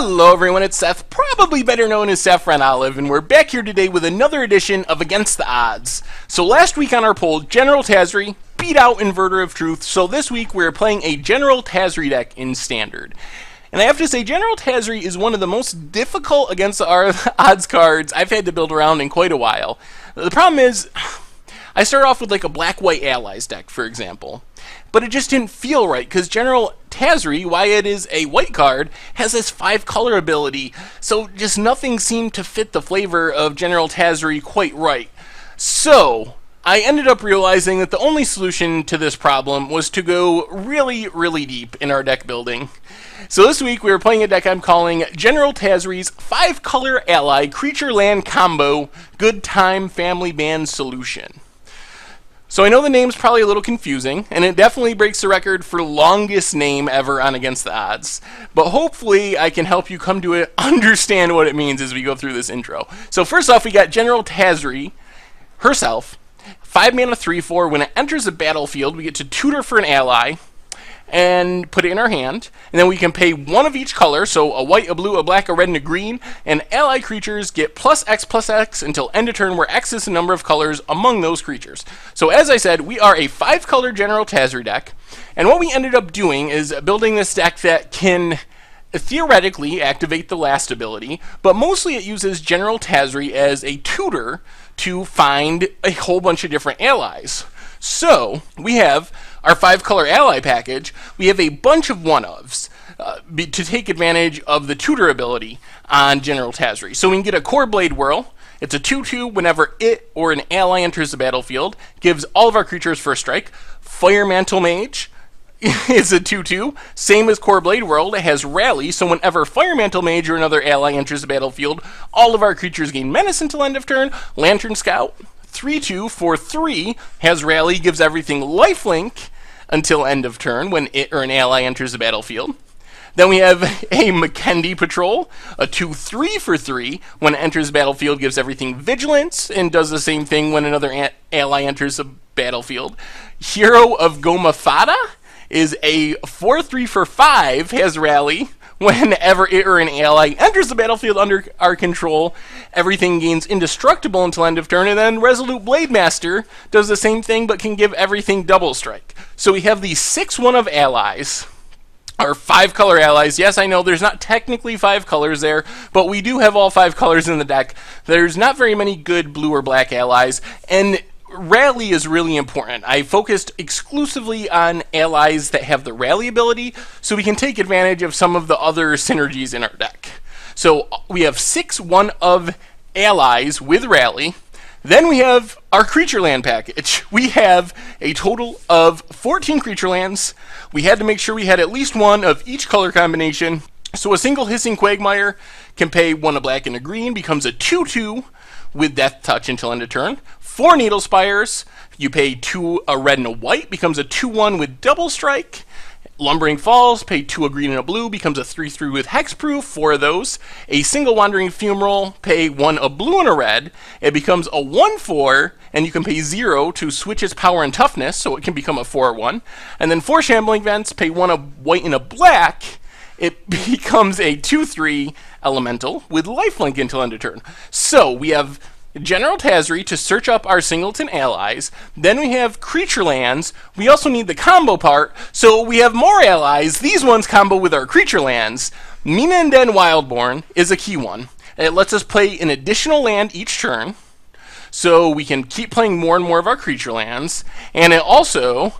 Hello everyone, it's Seth, probably better known as Saffron Olive, and we're back here today with another edition of Against the Odds. So last week on our poll, General Tazri beat out Inverter of Truth, so this week we're playing a General Tazri deck in Standard. And I have to say, General Tazri is one of the most difficult against the odds cards I've had to build around in quite a while. The problem is, I started off with like a black-white allies deck, for example. But it just didn't feel right, because General Tazri, why it is a white card, has this 5-color ability, so just nothing seemed to fit the flavor of General Tazri quite right. So, I ended up realizing that the only solution to this problem was to go really, really deep in our deck building. So this week we were playing a deck I'm calling General Tazri's 5-color ally Creatureland combo Good Time Family Band Solution. So I know the name's probably a little confusing, and it definitely breaks the record for longest name ever on Against the Odds. But hopefully I can help you come to understand what it means as we go through this intro. So first off, we got General Tazri herself. 5 mana 3/4. When it enters the battlefield, we get to tutor for an ally and put it in our hand. And then we can pay one of each color, so a white, a blue, a black, a red, and a green. And ally creatures get +X until end of turn, where X is the number of colors among those creatures. So as I said, we are a 5-color General Tazri deck. And what we ended up doing is building this deck that can theoretically activate the last ability, but mostly it uses General Tazri as a tutor to find a whole bunch of different allies. So we have our 5-color ally package. We have a bunch of one-ofs to take advantage of the tutor ability on General Tazri. So we can get a Core Blade Whirl. It's a 2/2 whenever it or an ally enters the battlefield. Gives all of our creatures first strike. Fire Mantle Mage is a 2/2, same as Core Blade Whirl. It has Rally, so whenever Fire Mantle Mage or another ally enters the battlefield, all of our creatures gain Menace until end of turn. Lantern Scout, 3/2 for 3, has Rally, gives everything lifelink until end of turn when it or an ally enters the battlefield. Then we have a Mackendy Patrol, a 2/3 for 3. When it enters the battlefield, gives everything Vigilance, and does the same thing when another ally enters the battlefield. Hero of Gomafada is a 4/3 for 5, has Rally. Whenever it or an ally enters the battlefield under our control, everything gains indestructible until end of turn, and then Resolute Blade Master does the same thing but can give everything double strike. So we have these 6 of allies, our 5-color allies. Yes, I know there's not technically 5 colors there, but we do have all 5 colors in the deck. There's not very many good blue or black allies, and Rally is really important. I focused exclusively on allies that have the Rally ability, so we can take advantage of some of the other synergies in our deck. So we have 6 of allies with Rally. Then we have our Creatureland package. We have a total of 14 Creaturelands. We had to make sure we had at least one of each color combination. So a single Hissing Quagmire can pay 1 a black and a green, becomes a 2/2 with Death Touch until end of turn. 4 Needle Spires, you pay 2 a red and a white, becomes a 2/1 with Double Strike. Lumbering Falls, pay 2 a green and a blue, becomes a 3/3 with Hexproof, 4 of those. A single Wandering Fumarole, pay 1 a blue and a red, it becomes a 1/4, and you can pay 0 to switch its power and toughness, so it can become a 4/1. And then 4 Shambling Vents, pay 1 a white and a black, it becomes a 2/3 elemental with lifelink until end of turn. So we have General Tazri to search up our singleton allies. Then we have Creaturelands. We also need the combo part, so we have more allies. These ones combo with our Creaturelands. Mina and Den Wildborn is a key one. It lets us play an additional land each turn, so we can keep playing more and more of our Creaturelands. And it also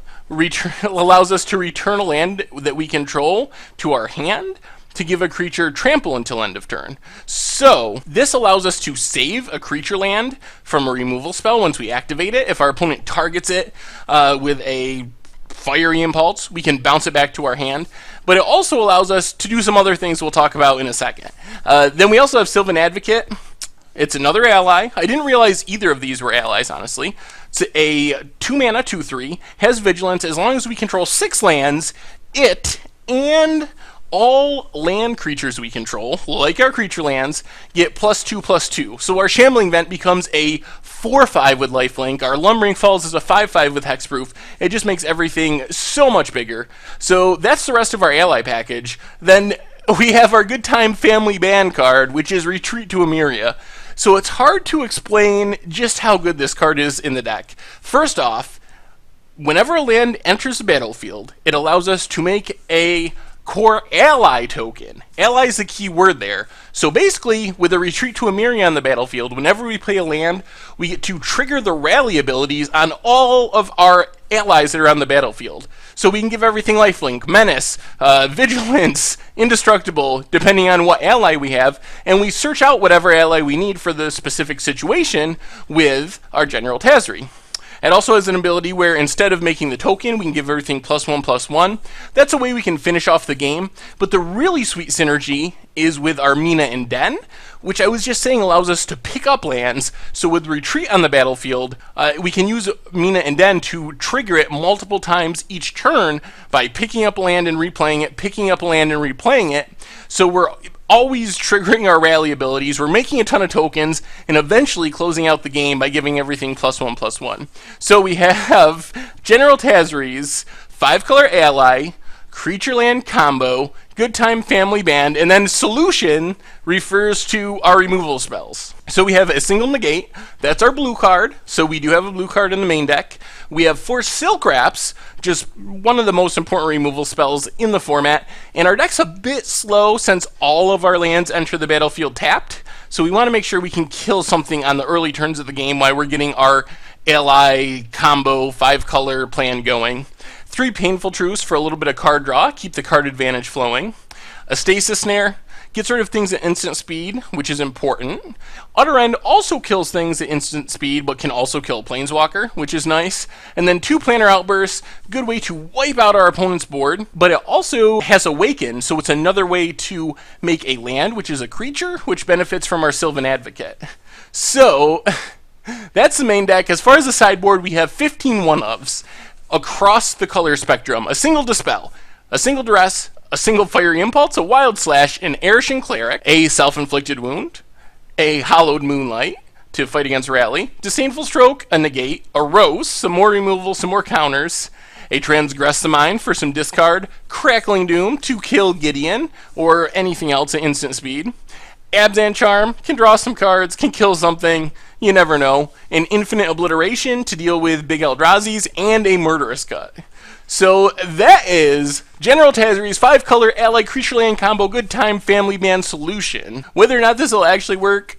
allows us to return a land that we control to our hand to give a creature trample until end of turn. So this allows us to save a creature land from a removal spell once we activate it. If our opponent targets it with a Fiery Impulse, we can bounce it back to our hand. But it also allows us to do some other things we'll talk about in a second. Then we also have Sylvan Advocate. It's another ally. I didn't realize either of these were allies, honestly. It's a 2 mana 2/3, has Vigilance. As long as we control 6 lands, it and all land creatures we control, like our Creaturelands, get +2/+2. So our Shambling Vent becomes a 4/5 with lifelink. Our Lumbering Falls is a 5/5 with hexproof. It just makes everything so much bigger. So that's the rest of our ally package. Then we have our Good Time Family Band card, which is Retreat to Emeria. So it's hard to explain just how good this card is in the deck. First off, whenever a land enters the battlefield, it allows us to make a core ally token. Ally is the key word there. So basically, with a Retreat to Emeria on the battlefield, whenever we play a land, we get to trigger the rally abilities on all of our allies that are on the battlefield. So we can give everything lifelink, menace, vigilance, indestructible, depending on what ally we have, and we search out whatever ally we need for the specific situation with our General Tazri. It also has an ability where instead of making the token, we can give everything +1/+1. That's a way we can finish off the game. But the really sweet synergy is with our Mina and Den, which I was just saying allows us to pick up lands. So with Retreat on the battlefield, we can use Mina and Den to trigger it multiple times each turn by picking up land and replaying it, picking up land and replaying it. So we're always triggering our rally abilities, we're making a ton of tokens, and eventually closing out the game by giving everything +1/+1. So we have General Tazri's 5-color ally, Creatureland combo, Good Time Family Band, and then Solution refers to our removal spells. So we have a single negate, that's our blue card, so we do have a blue card in the main deck. We have 4 Silk Wraps, just one of the most important removal spells in the format, and our deck's a bit slow since all of our lands enter the battlefield tapped, so we want to make sure we can kill something on the early turns of the game while we're getting our ally combo 5-color plan going. 3 Painful Truths for a little bit of card draw, keep the card advantage flowing. A Stasis Snare, gets rid of things at instant speed, which is important. Utter End also kills things at instant speed, but can also kill Planeswalker, which is nice. And then 2 Planar Outbursts, good way to wipe out our opponent's board, but it also has Awaken, so it's another way to make a land, which is a creature, which benefits from our Sylvan Advocate. So, that's the main deck. As far as the sideboard, we have 15 one-ofs across the color spectrum. A single Dispel, a single Duress, a single Fiery Impulse, a Wild Slash, an Arishan Cleric, a Self-Inflicted Wound, a Hallowed Moonlight to fight against Rally, Disdainful Stroke, a Negate, a Rose, some more removal, some more counters, a Transgress the Mind for some discard, Crackling Doom to kill Gideon, or anything else at instant speed, Abzan Charm, can draw some cards, can kill something, you never know, an Infinite Obliteration to deal with big Eldrazi's, and a Murderous Cut. So that is General Tazri's 5-color ally Creatureland combo Good Time Family Band Solution. Whether or not this will actually work,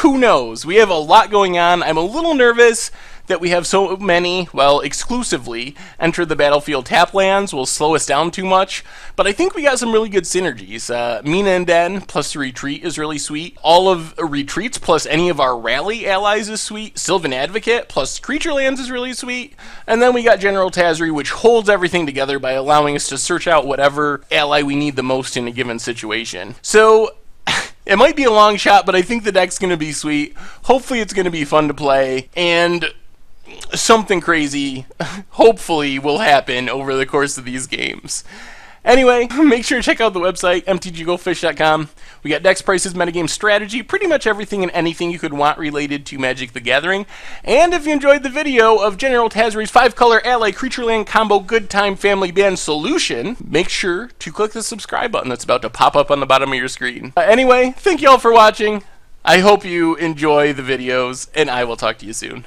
who knows? We have a lot going on. I'm a little nervous that we have so many, well, exclusively, enter the battlefield tap lands will slow us down too much, but I think we got some really good synergies. Mina and Den plus the Retreat is really sweet. All of Retreats plus any of our Rally allies is sweet. Sylvan Advocate plus Creaturelands is really sweet. And then we got General Tazri, which holds everything together by allowing us to search out whatever ally we need the most in a given situation. So, it might be a long shot, but I think the deck's going to be sweet. Hopefully it's going to be fun to play, and something crazy, hopefully, will happen over the course of these games. Anyway, make sure to check out the website, mtggoldfish.com. We got decks, prices, metagame strategy, pretty much everything and anything you could want related to Magic the Gathering. And if you enjoyed the video of General Tazri's 5-color ally Creatureland combo Good Time Family Band Solution, make sure to click the subscribe button that's about to pop up on the bottom of your screen. Anyway, thank you all for watching. I hope you enjoy the videos, and I will talk to you soon.